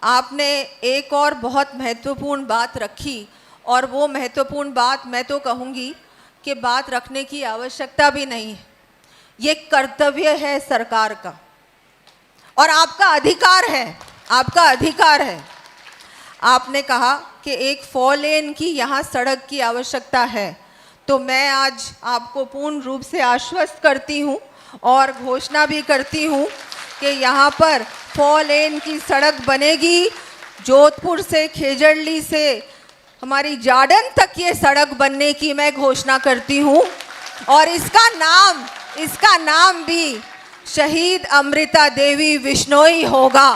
आपने एक और बहुत महत्वपूर्ण बात रखी, और वो महत्वपूर्ण बात मैं तो कहूँगी कि बात रखने की आवश्यकता भी नहीं है, ये कर्तव्य है सरकार का और आपका अधिकार है, आपका अधिकार है। आपने कहा कि एक 4 लेन की यहाँ सड़क की आवश्यकता है, तो मैं आज आपको पूर्ण रूप से आश्वस्त करती हूँ और घोषणा भी करती हूँ कि यहाँ पर 4 लेन की सड़क बनेगी। जोधपुर से, खेजड़ली से हमारी जाडन तक ये सड़क बनने की मैं घोषणा करती हूँ, और इसका नाम भी शहीद अमृता देवी बिश्नोई होगा।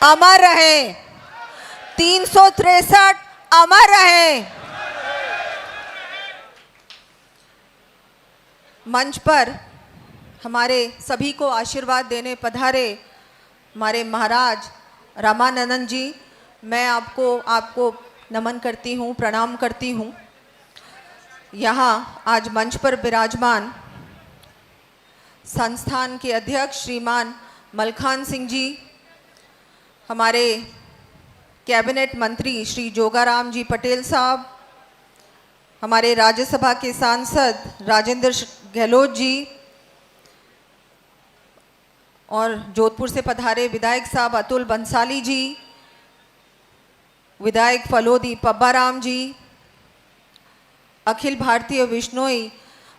अमर रहे 363, अमर रहे। मंच पर हमारे सभी को आशीर्वाद देने पधारे हमारे महाराज रामानंदन जी, मैं आपको नमन करती हूँ, प्रणाम करती हूँ। यहाँ आज मंच पर विराजमान संस्थान के अध्यक्ष श्रीमान मलखान सिंह जी, हमारे कैबिनेट मंत्री श्री जोगाराम जी पटेल साहब, हमारे राज्यसभा के सांसद राजेंद्र गहलोत जी, और जोधपुर से पधारे विधायक साहब अतुल बंसाली जी, विधायक फलोदी पब्बाराम जी, अखिल भारतीय बिश्नोई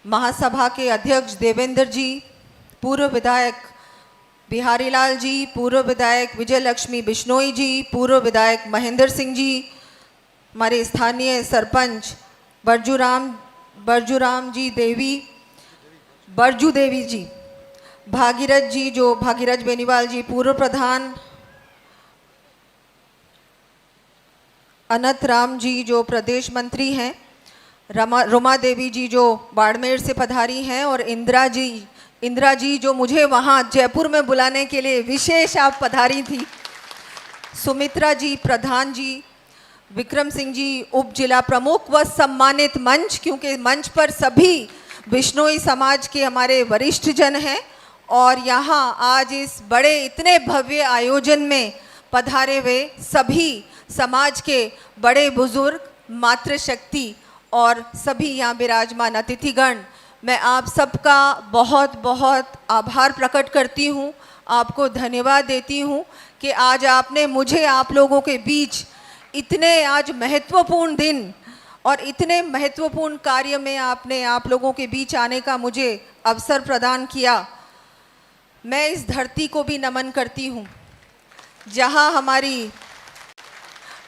महासभा के अध्यक्ष देवेंद्र जी, पूर्व विधायक बिहारी लाल जी, पूर्व विधायक विजय लक्ष्मी बिश्नोई जी, पूर्व विधायक महेंद्र सिंह जी, हमारे स्थानीय सरपंच बरजू देवी जी, भागीरथ जी, जो भागीरथ बेनीवाल जी, पूर्व प्रधान अनंत राम जी जो प्रदेश मंत्री हैं, रोमा देवी जी जो बाड़मेर से पधारी हैं, और इंदिरा जी जो मुझे वहाँ जयपुर में बुलाने के लिए विशेष आप पधारी थी, सुमित्रा जी प्रधान जी, विक्रम सिंह जी उप जिला प्रमुख व सम्मानित मंच, क्योंकि मंच पर सभी बिश्नोई समाज के हमारे वरिष्ठ जन हैं, और यहाँ आज इस बड़े इतने भव्य आयोजन में पधारे हुए सभी समाज के बड़े बुजुर्ग, मातृशक्ति और सभी यहाँ विराजमान अतिथिगण, मैं आप सबका बहुत बहुत आभार प्रकट करती हूँ, आपको धन्यवाद देती हूँ कि आज आपने मुझे आप लोगों के बीच इतने आज महत्वपूर्ण दिन और इतने महत्वपूर्ण कार्य में आपने आप लोगों के बीच आने का मुझे अवसर प्रदान किया। मैं इस धरती को भी नमन करती हूँ जहाँ हमारी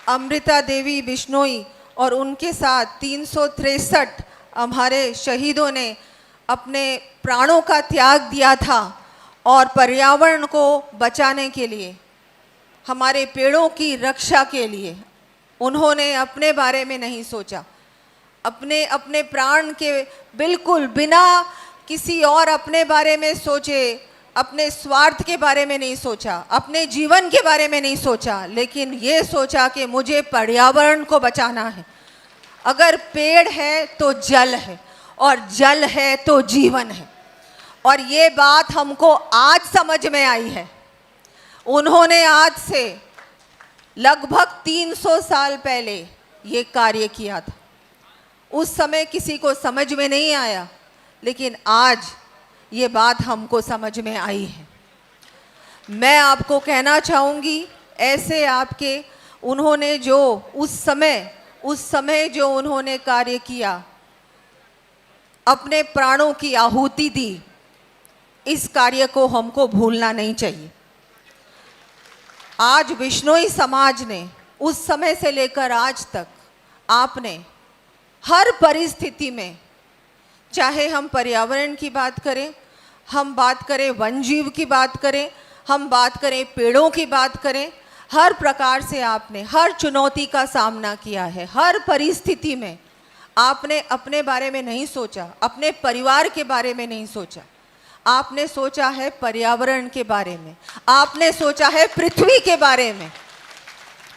अमृता देवी बिश्नोई और उनके साथ 363 हमारे शहीदों ने अपने प्राणों का त्याग दिया था, और पर्यावरण को बचाने के लिए, हमारे पेड़ों की रक्षा के लिए उन्होंने अपने बारे में नहीं सोचा, अपने प्राण के बिल्कुल बिना किसी और अपने बारे में सोचे, अपने स्वार्थ के बारे में नहीं सोचा, अपने जीवन के बारे में नहीं सोचा, लेकिन ये सोचा कि मुझे पर्यावरण को बचाना है। अगर पेड़ है तो जल है, और जल है तो जीवन है, और ये बात हमको आज समझ में आई है। उन्होंने आज से लगभग 300 साल पहले ये कार्य किया था। उस समय किसी को समझ में नहीं आया, लेकिन आज ये बात हमको समझ में आई है। मैं आपको कहना चाहूँगी, ऐसे आपके उन्होंने जो उस समय जो उन्होंने कार्य किया, अपने प्राणों की आहुति दी, इस कार्य को हमको भूलना नहीं चाहिए। आज बिश्नोई समाज ने उस समय से लेकर आज तक आपने हर परिस्थिति में, चाहे हम पर्यावरण की बात करें, हम बात करें वन जीव की बात करें, हम बात करें पेड़ों की बात करें, हर प्रकार से आपने हर चुनौती का सामना किया है। हर परिस्थिति में आपने अपने बारे में नहीं सोचा, अपने परिवार के बारे में नहीं सोचा, आपने सोचा है पर्यावरण के बारे में, आपने सोचा है पृथ्वी के बारे में,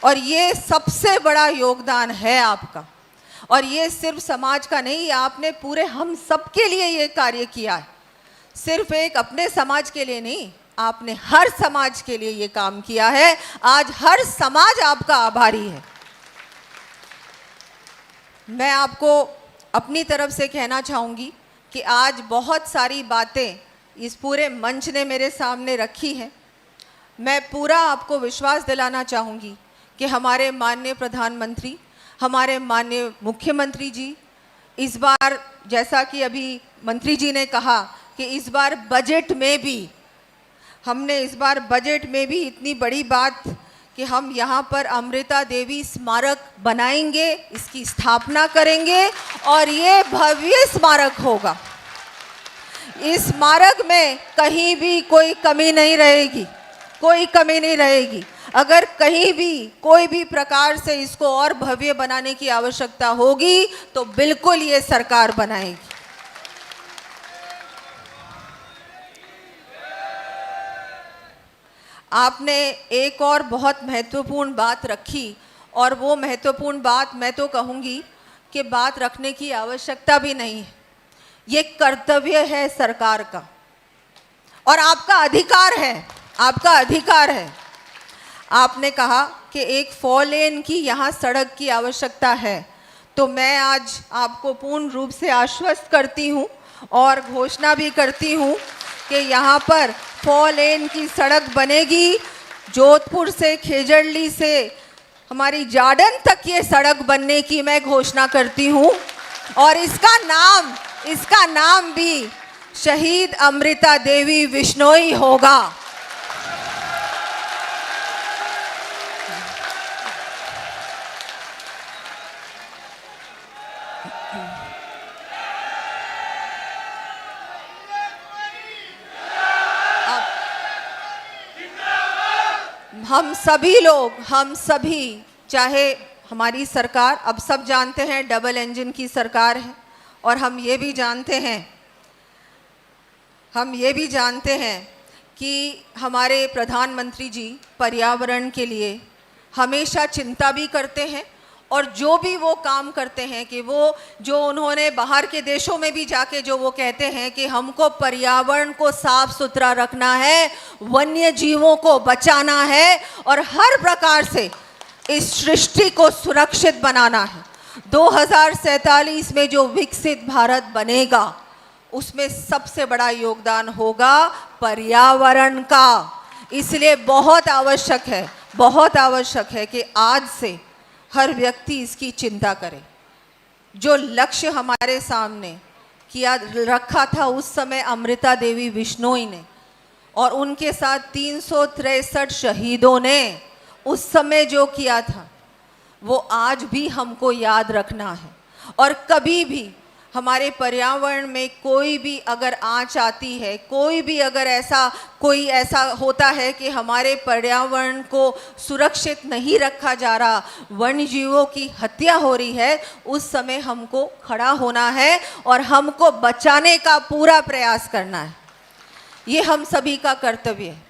और ये सबसे बड़ा योगदान है आपका। और ये सिर्फ समाज का नहीं, आपने पूरे हम सब के लिए ये कार्य किया है। सिर्फ एक अपने समाज के लिए नहीं, आपने हर समाज के लिए ये काम किया है। आज हर समाज आपका आभारी है। मैं आपको अपनी तरफ से कहना चाहूँगी कि आज बहुत सारी बातें इस पूरे मंच ने मेरे सामने रखी हैं। मैं पूरा आपको विश्वास दिलाना चाहूँगी कि हमारे माननीय प्रधानमंत्री, हमारे माननीय मुख्यमंत्री जी इस बार, जैसा कि अभी मंत्री जी ने कहा कि इस बार बजट में भी हमने इतनी बड़ी बात कि हम यहाँ पर अमृता देवी स्मारक बनाएंगे, इसकी स्थापना करेंगे और ये भव्य स्मारक होगा। इस स्मारक में कहीं भी कोई कमी नहीं रहेगी, कोई कमी नहीं रहेगी। अगर कहीं भी कोई भी प्रकार से इसको और भव्य बनाने की आवश्यकता होगी तो बिल्कुल ये सरकार बनाएगी। आपने एक और बहुत महत्वपूर्ण बात रखी और वो महत्वपूर्ण बात मैं तो कहूँगी कि बात रखने की आवश्यकता भी नहीं है, ये कर्तव्य है सरकार का और आपका अधिकार है, आपका अधिकार है। आपने कहा कि एक 4 लेन की यहाँ सड़क की आवश्यकता है, तो मैं आज आपको पूर्ण रूप से आश्वस्त करती हूँ और घोषणा भी करती हूँ कि यहाँ पर 4 लेन की सड़क बनेगी। जोधपुर से, खेजड़ली से हमारी जाडन तक ये सड़क बनने की मैं घोषणा करती हूँ और इसका नाम भी शहीद अमृता देवी विश्नोई होगा। हम सभी चाहे हमारी सरकार, अब सब जानते हैं डबल इंजन की सरकार है और हम ये भी जानते हैं कि हमारे प्रधानमंत्री जी पर्यावरण के लिए हमेशा चिंता भी करते हैं और जो भी वो काम करते हैं कि वो जो उन्होंने बाहर के देशों में भी जाके जो वो कहते हैं कि हमको पर्यावरण को साफ सुथरा रखना है, वन्य जीवों को बचाना है और हर प्रकार से इस सृष्टि को सुरक्षित बनाना है। 2047 में जो विकसित भारत बनेगा उसमें सबसे बड़ा योगदान होगा पर्यावरण का। इसलिए बहुत आवश्यक है कि आज से हर व्यक्ति इसकी चिंता करे। जो लक्ष्य हमारे सामने किया रखा था उस समय अमृता देवी विश्नोई ने और उनके साथ 363 शहीदों ने उस समय जो किया था वो आज भी हमको याद रखना है। और कभी भी हमारे पर्यावरण में कोई भी अगर आँच आती है, कोई ऐसा होता है कि हमारे पर्यावरण को सुरक्षित नहीं रखा जा रहा, वन्य जीवों की हत्या हो रही है, उस समय हमको खड़ा होना है और हमको बचाने का पूरा प्रयास करना है। ये हम सभी का कर्तव्य है।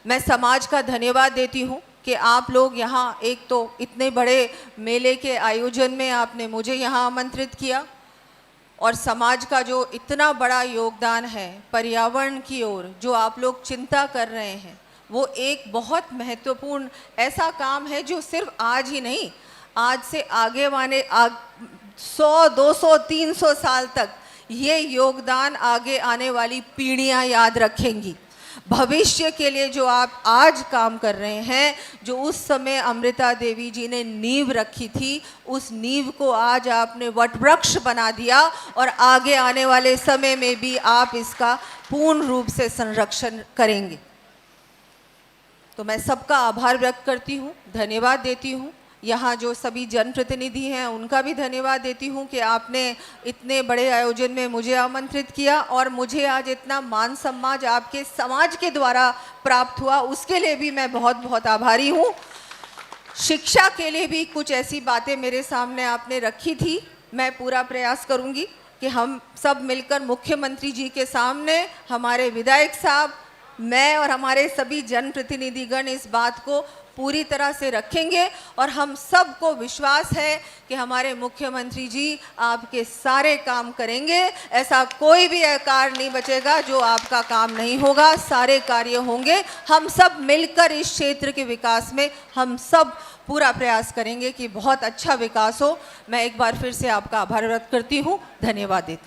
मैं समाज का धन्यवाद देती हूँ कि आप लोग यहाँ एक तो इतने बड़े मेले के आयोजन में आपने मुझे यहाँ आमंत्रित किया और समाज का जो इतना बड़ा योगदान है पर्यावरण की ओर जो आप लोग चिंता कर रहे हैं, वो एक बहुत महत्वपूर्ण ऐसा काम है जो सिर्फ आज ही नहीं, आज से आगे वाले 100, 200, 300 साल तक ये योगदान आगे आने वाली पीढ़ियां याद रखेंगी। भविष्य के लिए जो आप आज काम कर रहे हैं, जो उस समय अमृता देवी जी ने नींव रखी थी, उस नींव को आज आपने वटवृक्ष बना दिया और आगे आने वाले समय में भी आप इसका पूर्ण रूप से संरक्षण करेंगे। तो मैं सबका आभार व्यक्त करती हूँ, धन्यवाद देती हूँ। यहाँ जो सभी जनप्रतिनिधि हैं उनका भी धन्यवाद देती हूँ कि आपने इतने बड़े आयोजन में मुझे आमंत्रित किया और मुझे आज इतना मान सम्मान आपके समाज के द्वारा प्राप्त हुआ, उसके लिए भी मैं बहुत बहुत आभारी हूँ। शिक्षा के लिए भी कुछ ऐसी बातें मेरे सामने आपने रखी थी। मैं पूरा प्रयास करूँगी कि हम सब मिलकर मुख्यमंत्री जी के सामने, हमारे विधायक साहब मैं और हमारे सभी जनप्रतिनिधिगण इस बात को पूरी तरह से रखेंगे और हम सबको विश्वास है कि हमारे मुख्यमंत्री जी आपके सारे काम करेंगे। ऐसा कोई भी कार्य नहीं बचेगा जो आपका काम नहीं होगा, सारे कार्य होंगे। हम सब मिलकर इस क्षेत्र के विकास में हम सब पूरा प्रयास करेंगे कि बहुत अच्छा विकास हो। मैं एक बार फिर से आपका आभार व्यक्त करती हूँ। धन्यवाद देती हूँ।